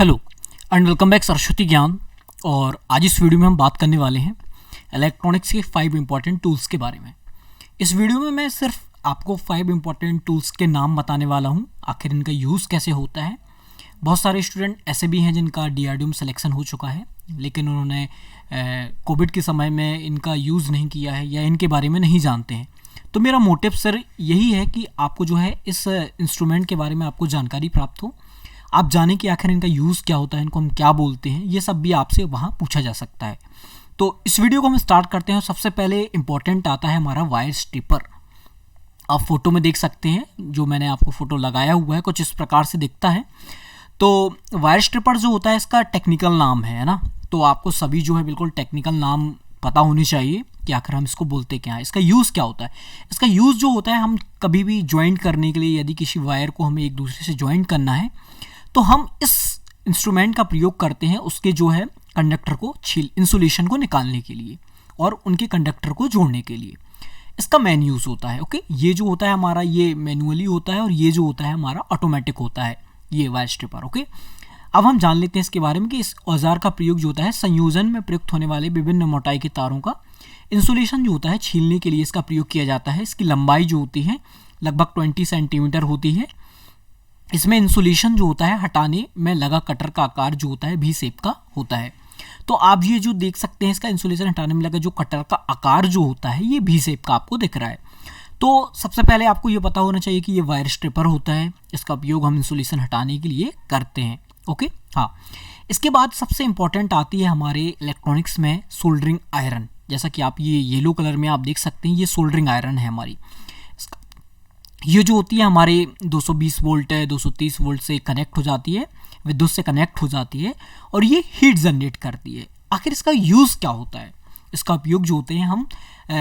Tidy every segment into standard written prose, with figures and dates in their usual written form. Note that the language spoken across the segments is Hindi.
Hello and welcome back Saraswati ज्ञान। और आज इस वीडियो में हम बात करने वाले हैं इलेक्ट्रॉनिक्स के 5 इंपॉर्टेंट टूल्स के बारे में। इस वीडियो में मैं सिर्फ आपको 5 इंपॉर्टेंट टूल्स के नाम बताने वाला हूं, आखिर इनका यूज़ कैसे होता है। बहुत सारे स्टूडेंट ऐसे भी हैं जिनका DRDO में सिलेक्शन हो चुका है, लेकिन उन्होंने कोविड के समय में इनका यूज़ नहीं किया है या इनके बारे में नहीं जानते हैं। तो मेरा मोटिव सर यही है कि आपको जो है इस इंस्ट्रूमेंट के बारे में आपको जानकारी प्राप्त हो, आप जाने कि आखिर इनका यूज़ क्या होता है, इनको हम क्या बोलते हैं, ये सब भी आपसे वहाँ पूछा जा सकता है। तो इस वीडियो को हम स्टार्ट करते हैं। सबसे पहले इम्पॉर्टेंट आता है हमारा वायर स्ट्रिपर। आप फोटो में देख सकते हैं, जो मैंने आपको फ़ोटो लगाया हुआ है कुछ इस प्रकार से दिखता है। तो वायर स्ट्रिपर जो होता है इसका टेक्निकल नाम है ना, तो आपको सभी जो है बिल्कुल टेक्निकल नाम पता होनी चाहिए कि आखिर हम इसको बोलते क्या है, इसका यूज़ क्या होता है। इसका यूज़ जो होता है, हम कभी भी ज्वाइंट करने के लिए, यदि किसी वायर को हमें एक दूसरे से ज्वाइंट करना है तो हम इस इंस्ट्रूमेंट का प्रयोग करते हैं उसके जो है कंडक्टर को इंसुलेशन को निकालने के लिए और उनके कंडक्टर को जोड़ने के लिए। इसका मेन यूज़ होता है। ओके, ये जो होता है हमारा, ये मैनुअली होता है और ये जो होता है हमारा ऑटोमेटिक होता है, ये वायर स्ट्रिपर। ओके, अब हम जान लेते हैं इसके बारे में कि इस औजार का प्रयोग जो होता है संयोजन में प्रयुक्त होने वाले विभिन्न मोटाई के तारों का इंसुलेशन जो होता है छीलने के लिए इसका प्रयोग किया जाता है। इसकी लंबाई जो होती है लगभग 20 सेंटीमीटर होती है। इसमें इंसुलेशन जो होता है हटाने में लगा कटर का आकार जो होता है V शेप का होता है। तो आप ये जो देख सकते हैं, इसका इंसुलेशन हटाने में लगा जो कटर का आकार जो होता है ये V शेप का आपको दिख रहा है। तो सबसे पहले आपको ये पता होना चाहिए कि ये वायर स्ट्रिपर होता है, इसका उपयोग हम इंसुलेशन हटाने के लिए करते हैं। ओके, हाँ। इसके बाद सबसे इंपॉर्टेंट आती है हमारे इलेक्ट्रॉनिक्स में सोल्डरिंग आयरन। जैसा कि आप ये येलो कलर में आप देख सकते हैं, ये सोल्डरिंग आयरन है हमारी। ये जो होती है हमारे 220 वोल्ट है, 230 वोल्ट से कनेक्ट हो जाती है, विद्युत से कनेक्ट हो जाती है और ये हीट जनरेट करती है। आखिर इसका यूज़ क्या होता है? इसका उपयोग जो होते हैं हम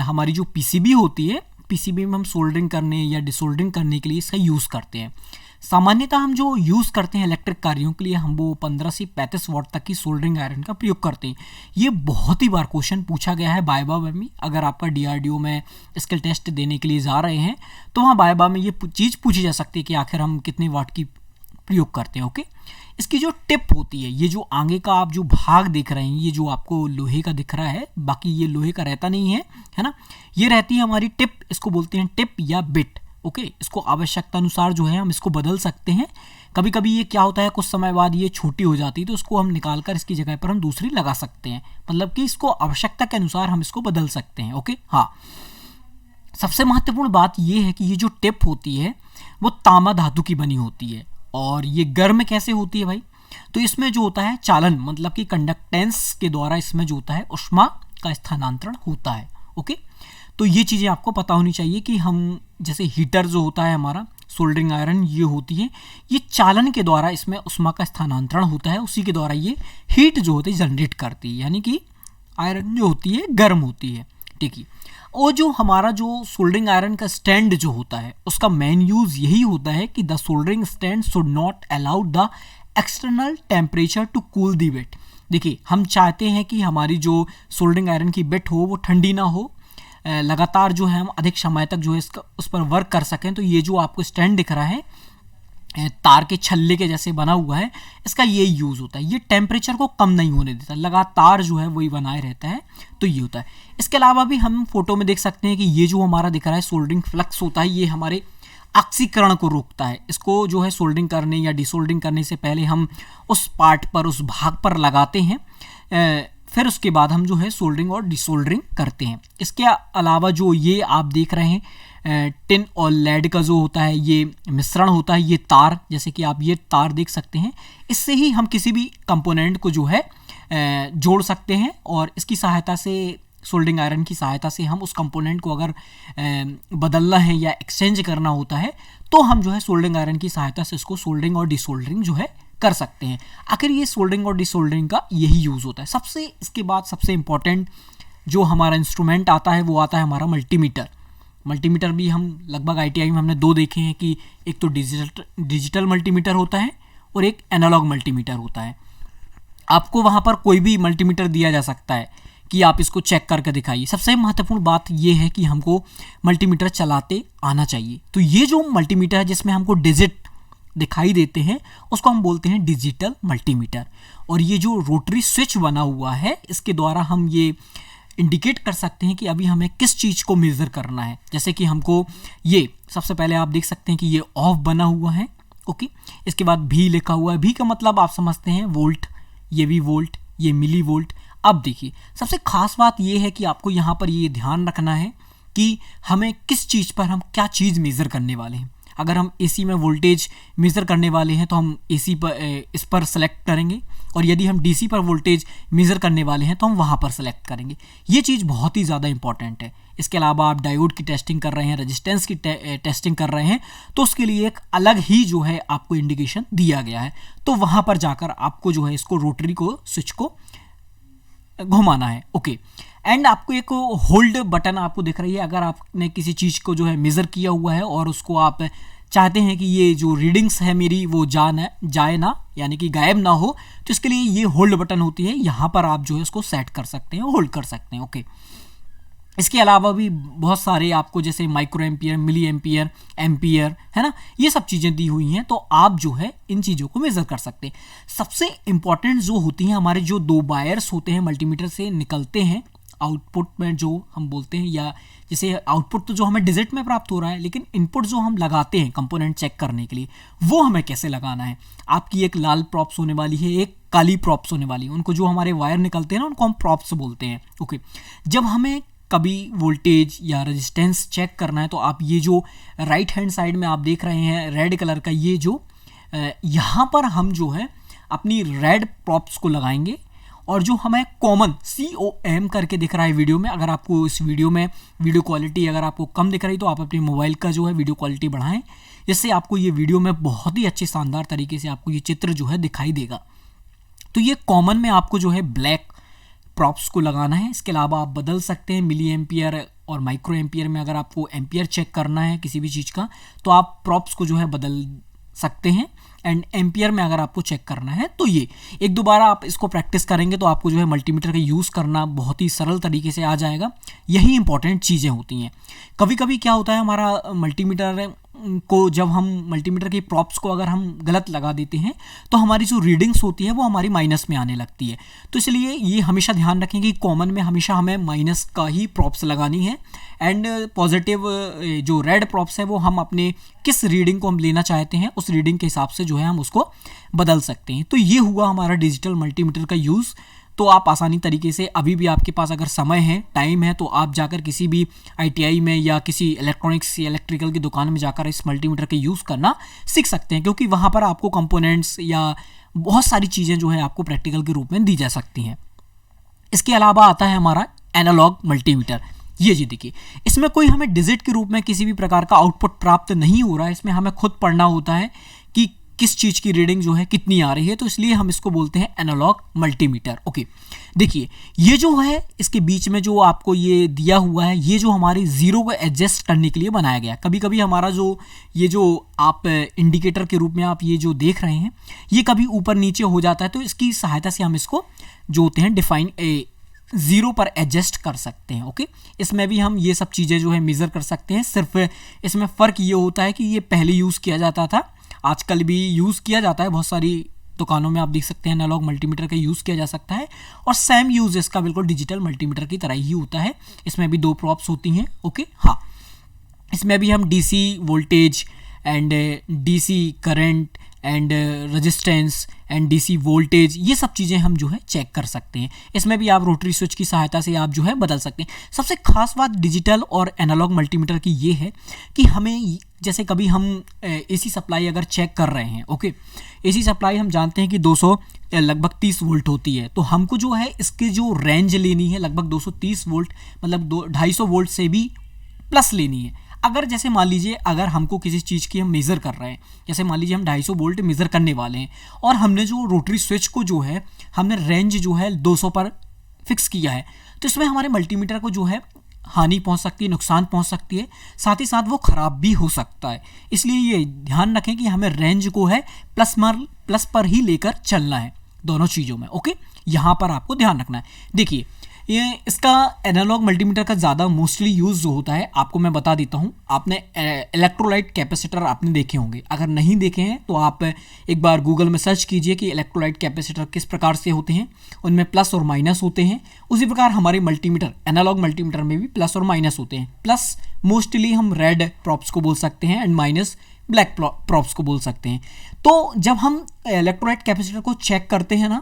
हमारी जो PCB होती है, PCB में हम सोल्डरिंग करने या डिसोल्डरिंग करने के लिए इसका यूज़ करते हैं। सामान्यतः हम जो यूज़ करते हैं इलेक्ट्रिक कार्यों के लिए, हम वो 15 से 35 वाट तक की सोल्डरिंग आयरन का प्रयोग करते हैं। ये बहुत ही बार क्वेश्चन पूछा गया है वाइवा में। अगर आपका DRDO में स्किल टेस्ट देने के लिए जा रहे हैं तो वहाँ वाइवा में ये चीज़ पूछी जा सकती है कि आखिर हम कितने वाट की प्रयोग करते हैं। ओके, इसकी जो टिप होती है, ये जो आगे का आप जो भाग देख रहे हैं, ये जो आपको लोहे का दिख रहा है, बाकी ये लोहे का रहता नहीं है ना, ये रहती है हमारी टिप। इसको बोलते हैं टिप या बिट। ओके, इसको आवश्यकता अनुसार जो है हम इसको बदल सकते हैं। कभी कभी ये क्या होता है, कुछ समय बाद ये छोटी हो जाती है तो उसको हम निकाल कर इसकी जगह पर हम दूसरी लगा सकते हैं, मतलब कि इसको आवश्यकता के अनुसार हम इसको बदल सकते हैं। ओके, हाँ। सबसे महत्वपूर्ण बात ये है कि ये जो टिप होती है वो तांबा धातु की बनी होती है और ये गर्म कैसे होती है भाई? तो इसमें जो होता है चालन, मतलब कि कंडक्टेंस के द्वारा इसमें जो होता है ऊष्मा का स्थानांतरण होता है। ओके, तो ये चीज़ें आपको पता होनी चाहिए कि हम जैसे हीटर जो होता है हमारा, सोल्डरिंग आयरन ये होती है, ये चालन के द्वारा इसमें ऊष्मा का स्थानांतरण होता है, उसी के द्वारा ये हीट जो होती है जनरेट करती है, यानी कि आयरन जो होती है गर्म होती है। ठीक है, और जो हमारा जो सोल्डरिंग आयरन का स्टैंड जो होता है उसका मेन यूज़ यही होता है कि the soldering stand should not allow the external temperature to cool the bit. देखिए, हम चाहते हैं कि हमारी जो सोल्डरिंग आयरन की बिट हो वो ठंडी ना हो, लगातार जो है हम अधिक समय तक जो है इसका उस पर वर्क कर सकें। तो ये जो आपको स्टैंड दिख रहा है तार के छल्ले के जैसे बना हुआ है, इसका ये यूज़ होता है। ये टेम्परेचर को कम नहीं होने देता, लगातार जो है वही बनाए रहता है, तो ये होता है। इसके अलावा भी हम फोटो में देख सकते हैं कि ये जो हमारा दिख रहा है सोल्डरिंग फ्लक्स होता है, ये हमारे ऑक्सीकरण को रोकता है। इसको जो है सोल्डरिंग करने या डिसोल्डरिंग करने से पहले हम उस पार्ट पर, उस भाग पर लगाते हैं, फिर उसके बाद हम जो है सोल्डरिंग और डिसोल्डरिंग करते हैं। इसके अलावा जो ये आप देख रहे हैं टिन और लेड का जो होता है ये मिश्रण होता है, ये तार, जैसे कि आप ये तार देख सकते हैं, इससे ही हम किसी भी कंपोनेंट को जो है जोड़ सकते हैं और इसकी सहायता से, सोल्डरिंग आयरन की सहायता से हम उस कंपोनेंट को अगर बदलना है या एक्सचेंज करना होता है तो हम जो है सोल्डरिंग आयरन की सहायता से इसको सोल्डरिंग और डिसोल्डरिंग जो है कर सकते हैं। आखिर ये सोल्डरिंग और डिसोल्डरिंग का यही यूज़ होता है। सबसे इसके बाद सबसे इम्पॉर्टेंट जो हमारा इंस्ट्रूमेंट आता है वो आता है हमारा मल्टीमीटर। मल्टीमीटर भी हम लगभग ITI में हमने 2 देखे हैं कि एक तो डिजिटल मल्टीमीटर होता है और एक एनालॉग मल्टीमीटर होता है। आपको वहाँ पर कोई भी मल्टीमीटर दिया जा सकता है कि आप इसको चेक करके दिखाइए। सबसे महत्वपूर्ण बात ये है कि हमको मल्टीमीटर चलाते आना चाहिए। तो ये जो मल्टीमीटर है जिसमें हमको डिजिट दिखाई देते हैं उसको हम बोलते हैं डिजिटल मल्टीमीटर। और ये जो रोटरी स्विच बना हुआ है इसके द्वारा हम ये इंडिकेट कर सकते हैं कि अभी हमें किस चीज़ को मेज़र करना है। जैसे कि हमको ये सबसे पहले आप देख सकते हैं कि ये ऑफ बना हुआ है, ओके। इसके बाद भी लिखा हुआ है, भी का मतलब आप समझते हैं वोल्ट, ये भी वोल्ट, ये मिली वोल्ट। अब देखिए सबसे खास बात ये है कि आपको यहाँ पर ये ध्यान रखना है कि हमें किस चीज़ पर हम क्या चीज़ मेज़र करने वाले हैं। अगर हम एसी में वोल्टेज मेज़र करने वाले हैं तो हम एसी पर इस पर सेलेक्ट करेंगे, और यदि हम डीसी पर वोल्टेज मेज़र करने वाले हैं तो हम वहाँ पर सेलेक्ट करेंगे। ये चीज़ बहुत ही ज़्यादा इंपॉर्टेंट है। इसके अलावा आप डायोड की टेस्टिंग कर रहे हैं, रेजिस्टेंस की टेस्टिंग कर रहे हैं, तो उसके लिए एक अलग ही जो है आपको इंडिकेशन दिया गया है। तो वहाँ पर जाकर आपको जो है इसको रोटरी को स्विच को घुमाना है, ओके। एंड आपको एक होल्ड बटन आपको दिख रही है। अगर आपने किसी चीज़ को जो है मेज़र किया हुआ है और उसको आप चाहते हैं कि ये जो रीडिंग्स है मेरी वो जाए ना, यानी कि गायब ना हो, तो इसके लिए ये होल्ड बटन होती है। यहाँ पर आप जो है इसको सेट कर सकते हैं, होल्ड कर सकते हैं, ओके। इसके अलावा भी बहुत सारे आपको जैसे micro ampere, milli ampere, ampere, है ना, ये सब चीज़ें दी हुई हैं, तो आप जो है इन चीज़ों को मेज़र कर सकते हैं। सबसे इम्पॉर्टेंट जो होती हैं हमारे जो दो वायर्स होते हैं मल्टीमीटर से निकलते हैं आउटपुट में, जो हम बोलते हैं, या जैसे आउटपुट तो जो हमें डिजिट में प्राप्त हो रहा है, लेकिन इनपुट जो हम लगाते हैं कंपोनेंट चेक करने के लिए, वो हमें कैसे लगाना है। आपकी एक लाल प्रॉप्स होने वाली है, एक काली प्रॉप्स होने वाली है। उनको जो हमारे वायर निकलते हैं ना उनको हम प्रॉप्स बोलते हैं, ओके। जब हमें कभी वोल्टेज या रेजिस्टेंस चेक करना है तो आप ये जो राइट हैंड साइड में आप देख रहे हैं रेड कलर का, ये जो यहाँ पर हम जो है अपनी रेड प्रॉप्स को लगाएंगे, और जो हमें कॉमन COM करके दिख रहा है वीडियो में, अगर आपको इस वीडियो में वीडियो क्वालिटी अगर आपको कम दिख रही तो आप अपने मोबाइल का जो है वीडियो क्वालिटी बढ़ाएं, जिससे आपको ये वीडियो में बहुत ही अच्छे शानदार तरीके से आपको ये चित्र जो है दिखाई देगा। तो ये कॉमन में आपको जो है ब्लैक प्रॉप्स को लगाना है। इसके अलावा आप बदल सकते हैं मिली एम्पियर और माइक्रो एम्पियर में। अगर आपको एम्पियर चेक करना है किसी भी चीज़ का तो आप प्रॉप्स को जो है बदल सकते हैं, एंड एम्पियर में अगर आपको चेक करना है तो ये एक दो बार आप इसको प्रैक्टिस करेंगे तो आपको जो है मल्टीमीटर का यूज़ करना बहुत ही सरल तरीके से आ जाएगा। यही इंपॉर्टेंट चीज़ें होती हैं। कभी कभी क्या होता है हमारा मल्टीमीटर को, जब हम मल्टीमीटर की प्रॉप्स को अगर हम गलत लगा देते हैं तो हमारी जो रीडिंग्स होती है वो हमारी माइनस में आने लगती है। तो इसलिए ये हमेशा ध्यान रखें कि कॉमन में हमेशा हमें माइनस का ही प्रॉप्स लगानी है, एंड पॉजिटिव जो रेड प्रॉप्स है वो हम अपने किस रीडिंग को हम लेना चाहते हैं उस रीडिंग के हिसाब से जो है हम उसको बदल सकते हैं। तो ये हुआ हमारा डिजिटल मल्टीमीटर का यूज़। तो आप आसानी तरीके से, अभी भी आपके पास अगर समय है, टाइम है, तो आप जाकर किसी भी ITI में या किसी इलेक्ट्रॉनिक्स या इलेक्ट्रिकल की दुकान में जाकर इस मल्टीमीटर का यूज़ करना सीख सकते हैं, क्योंकि वहाँ पर आपको कंपोनेंट्स या बहुत सारी चीज़ें जो है आपको प्रैक्टिकल के रूप में दी जा सकती हैं। इसके अलावा आता है हमारा एनालॉग मल्टीमीटर। ये जी देखिए, इसमें कोई हमें डिजिट के रूप में किसी भी प्रकार का आउटपुट प्राप्त नहीं हो रहा है। इसमें हमें खुद पढ़ना होता है कि किस चीज़ की रीडिंग जो है कितनी आ रही है, तो इसलिए हम इसको बोलते हैं एनालॉग मल्टीमीटर, ओके। देखिए ये जो है इसके बीच में जो आपको ये दिया हुआ है, ये जो हमारी ज़ीरो को एडजस्ट करने के लिए बनाया गया है। कभी कभी हमारा जो ये जो आप इंडिकेटर के रूप में आप ये जो देख रहे हैं ये कभी ऊपर नीचे हो जाता है, तो इसकी सहायता से हम इसको जो होते हैं डिफाइन ज़ीरो पर एडजस्ट कर सकते हैं, ओके। इसमें भी हम ये सब चीज़ें जो है मेज़र कर सकते हैं। सिर्फ इसमें फ़र्क ये होता है कि ये पहले यूज़ किया जाता था, आजकल भी यूज़ किया जाता है, बहुत सारी दुकानों में आप देख सकते हैं एनालॉग मल्टीमीटर का यूज़ किया जा सकता है, और सेम यूज़ इसका बिल्कुल डिजिटल मल्टीमीटर की तरह ही होता है। इसमें भी दो प्रॉप्स होती हैं, ओके। हाँ, इसमें भी हम DC voltage and DC current and resistance and DC voltage, ये सब चीज़ें हम जो है चेक कर सकते हैं। इसमें भी आप रोटरी स्विच की सहायता से आप जो है बदल सकते हैं। सबसे खास बात डिजिटल और एनालॉग मल्टीमीटर की ये है कि हमें, जैसे कभी हम AC सप्लाई अगर चेक कर रहे हैं, ओके, AC सप्लाई हम जानते हैं कि 200 लगभग 30 वोल्ट होती है, तो हमको जो है इसकी जो रेंज लेनी है लगभग 230 वोल्ट, मतलब 250 वोल्ट से भी प्लस लेनी है। अगर जैसे मान लीजिए अगर हमको किसी चीज़ की हम मेज़र कर रहे हैं, जैसे मान लीजिए हम 250 वोल्ट मेज़र करने वाले हैं, और हमने जो रोटरी स्विच को जो है हमने रेंज जो है 200 पर फिक्स किया है, तो इसमें हमारे मल्टीमीटर को जो है हानि पहुंच सकती है, नुकसान पहुंच सकती है, साथ ही साथ वो ख़राब भी हो सकता है। इसलिए ये ध्यान रखें कि हमें रेंज को है प्लस पर ही लेकर चलना है दोनों चीज़ों में, ओके। यहाँ पर आपको ध्यान रखना है। देखिए ये इसका एनालॉग मल्टीमीटर का ज़्यादा मोस्टली यूज़ जो होता है, आपको मैं बता देता हूँ। आपने इलेक्ट्रोलाइट कैपेसिटर आपने देखे होंगे, अगर नहीं देखे हैं तो आप एक बार गूगल में सर्च कीजिए कि इलेक्ट्रोलाइट कैपेसिटर किस प्रकार से होते हैं। उनमें प्लस और माइनस होते हैं। उसी प्रकार हमारे मल्टीमीटर, एनालॉग मल्टीमीटर में भी प्लस और माइनस होते हैं। प्लस मोस्टली हम रेड प्रॉप्स को बोल सकते हैं एंड माइनस ब्लैक प्रॉप्स को बोल सकते हैं। तो जब हम इलेक्ट्रोलाइट कैपेसिटर को चेक करते हैं ना,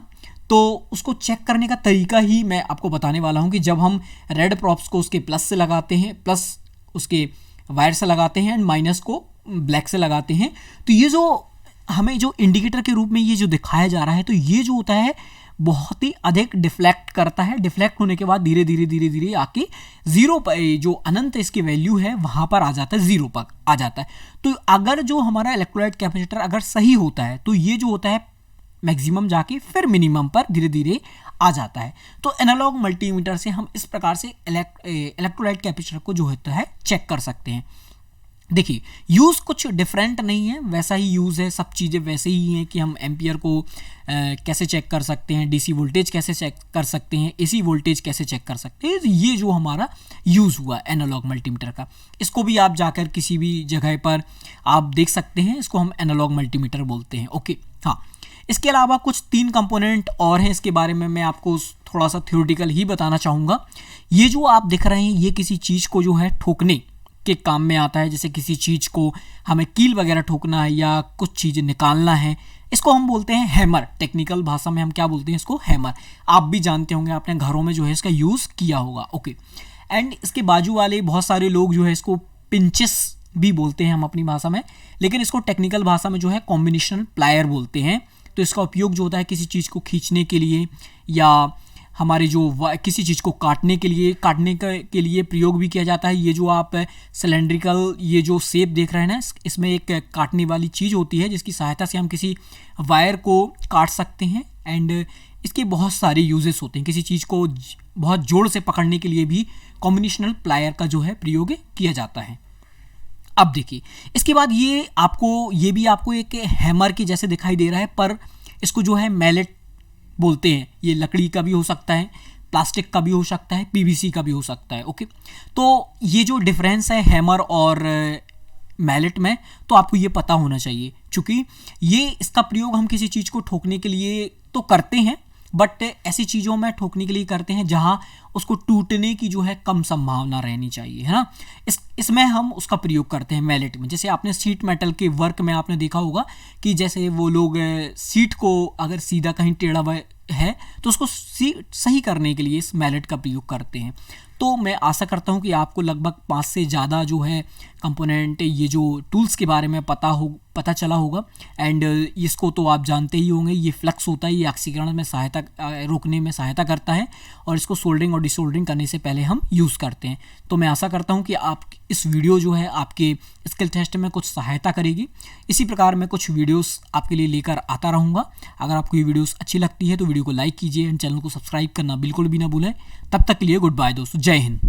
तो उसको चेक करने का तरीका ही मैं आपको बताने वाला हूं कि जब हम रेड प्रॉप्स को उसके प्लस से लगाते हैं, प्लस उसके वायर से लगाते हैं एंड माइनस को ब्लैक से लगाते हैं, तो ये जो हमें जो इंडिकेटर के रूप में ये जो दिखाया जा रहा है, तो ये जो होता है बहुत ही अधिक डिफ्लेक्ट करता है। डिफ्लेक्ट होने के बाद धीरे धीरे आके जीरो पर, जो अनंत इसकी वैल्यू है वहां पर आ जाता है, जीरो पर आ जाता है। तो अगर जो हमारा इलेक्ट्रोलाइट कैपेसिटर अगर सही होता है तो ये जो होता है मैक्सिमम जाके फिर मिनिमम पर धीरे धीरे आ जाता है। तो एनालॉग मल्टीमीटर से हम इस प्रकार से इलेक्ट्रोलाइट कैपेसिटर को जो होता है चेक कर सकते हैं। देखिए, यूज़ कुछ डिफरेंट नहीं है, वैसा ही यूज़ है, सब चीज़ें वैसे ही हैं कि हम एम्पियर को कैसे चेक कर सकते हैं, डीसी वोल्टेज कैसे चेक कर सकते हैं, एसी वोल्टेज कैसे चेक कर सकते हैं। ये जो हमारा यूज़ हुआ एनालॉग मल्टीमीटर का, इसको भी आप जाकर किसी भी जगह पर आप देख सकते हैं, इसको हम एनालॉग मल्टीमीटर बोलते हैं। ओके, हाँ, इसके अलावा कुछ 3 कंपोनेंट और हैं, इसके बारे में मैं आपको थोड़ा सा थ्योरेटिकल ही बताना चाहूँगा। ये जो आप देख रहे हैं, ये किसी चीज़ को जो है ठोकने के काम में आता है। जैसे किसी चीज़ को हमें कील वगैरह ठोकना है या कुछ चीज़ें निकालना है, इसको हम बोलते हैं हैमर। टेक्निकल भाषा में हम क्या बोलते हैं, इसको हैमर। आप भी जानते होंगे, आपने घरों में जो है इसका यूज़ किया होगा। ओके, एंड इसके बाजू वाले बहुत सारे लोग जो है इसको पिंचेस भी बोलते हैं हम अपनी भाषा में, लेकिन इसको टेक्निकल भाषा में जो है कॉम्बिनेशनल प्लायर बोलते हैं। तो इसका उपयोग जो होता है किसी चीज़ को खींचने के लिए या हमारे जो किसी चीज़ को काटने के लिए प्रयोग भी किया जाता है। ये जो आप सिलेंड्रिकल ये जो शेप देख रहे हैं ना, इसमें एक काटने वाली चीज़ होती है जिसकी सहायता से हम किसी वायर को काट सकते हैं एंड इसके बहुत सारे यूजेस होते हैं। किसी चीज़ को बहुत जोर से पकड़ने के लिए भी कॉम्बिनेशनल प्लायर का जो है प्रयोग किया जाता है। अब देखिए, इसके बाद ये भी आपको एक हैमर के जैसे दिखाई दे रहा है, पर इसको जो है मैलेट बोलते हैं। ये लकड़ी का भी हो सकता है, प्लास्टिक का भी हो सकता है, पीवीसी का भी हो सकता है। ओके, तो ये जो डिफरेंस है हैमर और मैलेट में, तो आपको ये पता होना चाहिए, क्योंकि ये इसका प्रयोग हम किसी चीज़ को ठोकने के लिए तो करते हैं, बट ऐसी चीज़ों में ठोकने के लिए करते हैं जहां उसको टूटने की जो है कम संभावना रहनी चाहिए, है ना। इसमें हम उसका प्रयोग करते हैं मैलेट में। जैसे आपने सीट मेटल के वर्क में आपने देखा होगा कि जैसे वो लोग सीट को अगर सीधा कहीं टेढ़ा है तो उसको सही करने के लिए इस मैलेट का प्रयोग करते हैं। तो मैं आशा करता हूँ कि आपको लगभग 5 से ज़्यादा जो है कंपोनेंट, ये जो टूल्स के बारे में पता चला होगा। एंड इसको तो आप जानते ही होंगे, ये फ्लक्स होता है, ये ऑक्सीकरण में रोकने में सहायता करता है और इसको सोल्डरिंग और डिसोल्डरिंग करने से पहले हम यूज़ करते हैं। तो मैं आशा करता हूँ कि आप इस वीडियो जो है आपके स्किल टेस्ट में कुछ सहायता करेगी। इसी प्रकार मैं कुछ वीडियोस आपके लिए लेकर आता रहूँगा। अगर आपको ये वीडियोस अच्छी लगती है तो वीडियो को लाइक कीजिए एंड चैनल को सब्सक्राइब करना बिल्कुल भी ना भूलें। तब तक के लिए गुड बाय दोस्तों, जय हिंद।